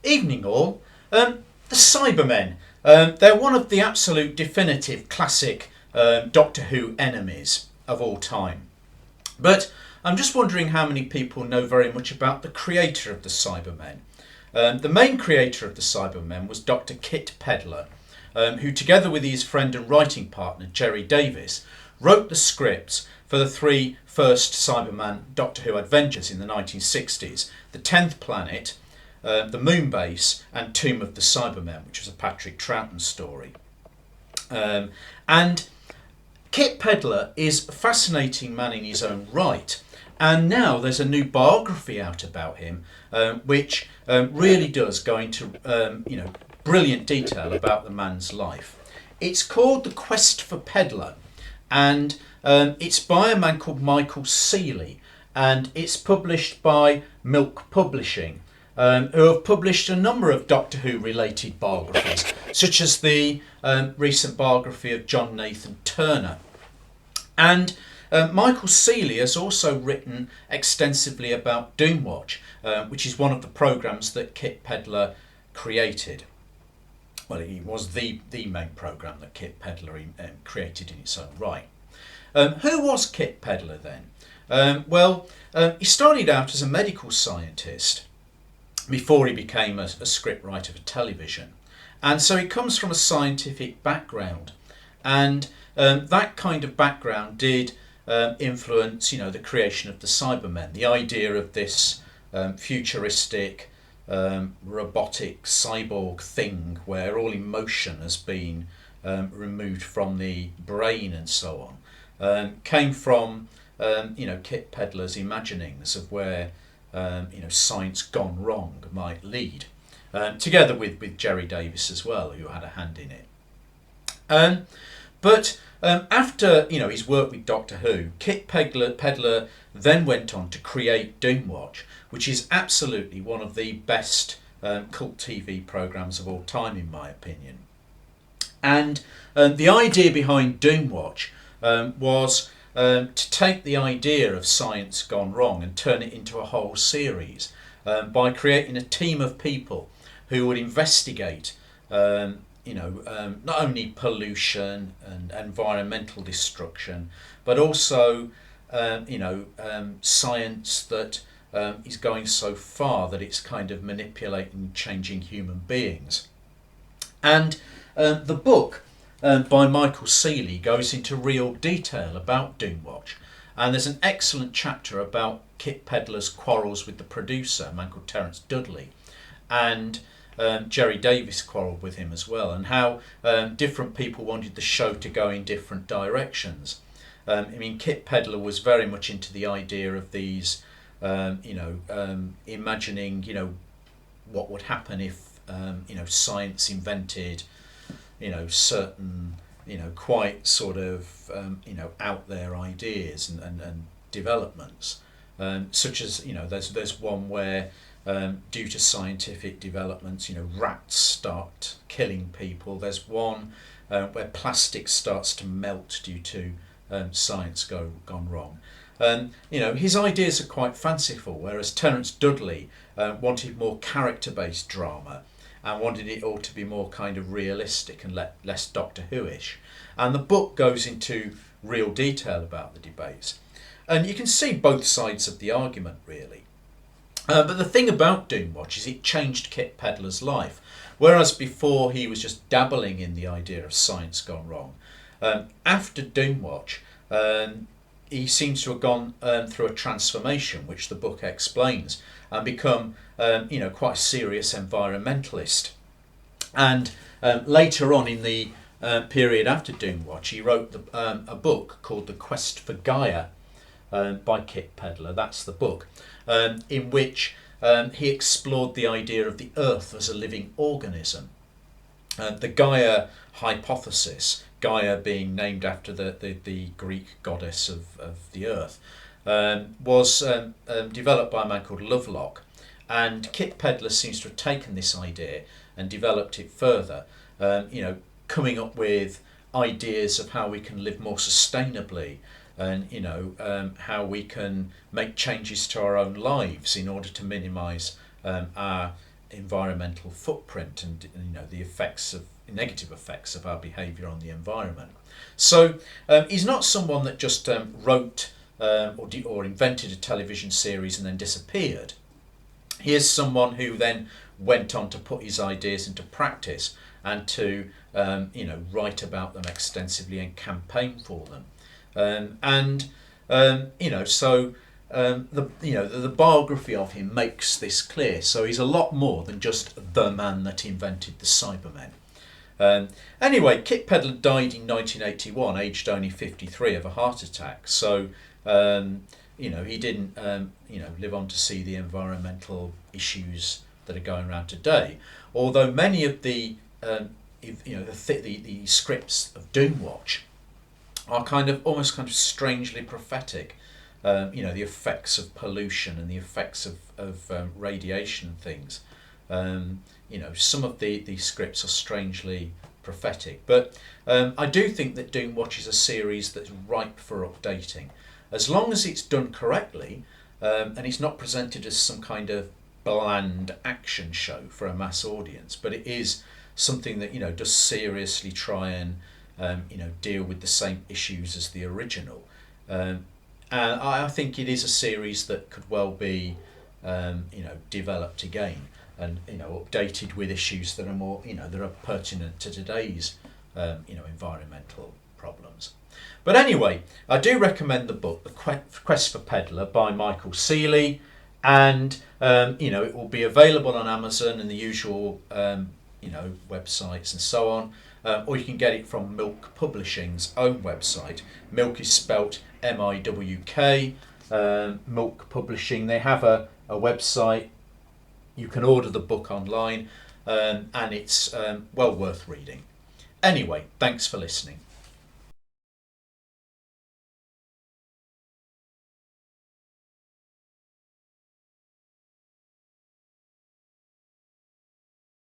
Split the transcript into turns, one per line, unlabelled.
Evening all. The Cybermen. They're one of the absolute definitive classic Doctor Who enemies of all time. But I'm just wondering how many people know very much about the creator of the Cybermen. The main creator of the Cybermen was Dr Kit Pedler, who together with his friend and writing partner Gerry Davis wrote the scripts for the three first Cyberman Doctor Who adventures in the 1960s, The 10th Planet, The Moon Base and Tomb of the Cybermen, which was a Patrick Troughton story. And Kit Pedler is a fascinating man in his own right, and now there's a new biography out about him, which really does go into brilliant detail about the man's life. It's called The Quest for Pedler, and it's by a man called Michael Sealey, and it's published by Milk Publishing, who have published a number of Doctor Who related biographies, such as the recent biography of John Nathan Turner. And Michael Sealey has also written extensively about Doomwatch, which is one of the programmes that Kit Pedler created. Well, it was the main programme that Kit Pedler created in its own right. Who was Kit Pedler then? He started out as a medical scientist before he became a scriptwriter for television. And so he comes from a scientific background. And that kind of background did influence, the creation of the Cybermen. The idea of this futuristic, robotic cyborg thing where all emotion has been removed from the brain and so on, came from, Kit Pedler's imaginings of where science gone wrong might lead, together with Gerry Davis as well, who had a hand in it. But after his work with Doctor Who, Kit Pedler then went on to create Doomwatch, which is absolutely one of the best cult TV programmes of all time, in my opinion. And the idea behind Doomwatch was to take the idea of science gone wrong and turn it into a whole series by creating a team of people who would investigate not only pollution and environmental destruction, but also science that is going so far that it's kind of manipulating, changing human beings. And the book by Michael Sealey goes into real detail about Doomwatch, and there's an excellent chapter about Kit Pedler's quarrels with the producer, a man called Terence Dudley, and Gerry Davis quarrelled with him as well, and how different people wanted the show to go in different directions. Kit Pedler was very much into the idea of these, imagining, what would happen if, science invented, certain, quite sort of, out there ideas and developments, such as, there's one where, due to scientific developments, rats start killing people. There's one where plastic starts to melt due to science gone wrong. His ideas are quite fanciful, whereas Terence Dudley wanted more character-based drama and wanted it all to be more kind of realistic and less Doctor Who-ish. And the book goes into real detail about the debates. And you can see both sides of the argument, really. But the thing about Doomwatch is it changed Kit Pedler's life. Whereas before he was just dabbling in the idea of science gone wrong, after Doomwatch, he seems to have gone through a transformation, which the book explains, and become quite a serious environmentalist. And later on in the period after Doomwatch, he wrote a book called The Quest for Gaia by Kit Pedler. That's the book, in which he explored the idea of the Earth as a living organism. The Gaia hypothesis, Gaia being named after the Greek goddess of the Earth, was developed by a man called Lovelock. And Kit Pedler seems to have taken this idea and developed it further, coming up with ideas of how we can live more sustainably, and how we can make changes to our own lives in order to minimise our environmental footprint and the effects of negative effects of our behaviour on the environment. So he's not someone that just wrote or invented a television series and then disappeared. He is someone who then went on to put his ideas into practice and to write about them extensively and campaign for them. The biography of him makes this clear. So he's a lot more than just the man that invented the Cybermen. Anyway, Kit Pedler died in 1981, aged only 53, of a heart attack. So he didn't live on to see the environmental issues that are going around today. Although many of the scripts of Doomwatch are almost strangely prophetic. The effects of pollution and the effects of radiation and things. Some of these scripts are strangely prophetic, but I do think that Doomwatch is a series that's ripe for updating, as long as it's done correctly, and it's not presented as some kind of bland action show for a mass audience, but it is something that does seriously try and deal with the same issues as the original. And I think it is a series that could well be developed again and updated with issues that are more that are pertinent to today's environmental problems. But anyway, I do recommend the book The Quest for Pedler by Michael Seeley, and it will be available on Amazon and the usual websites and so on, or you can get it from Milk Publishing's own website. Milk is spelt MIWK. Milk Publishing, they have a website. You can order the book online, and it's well worth reading. Anyway, thanks for listening.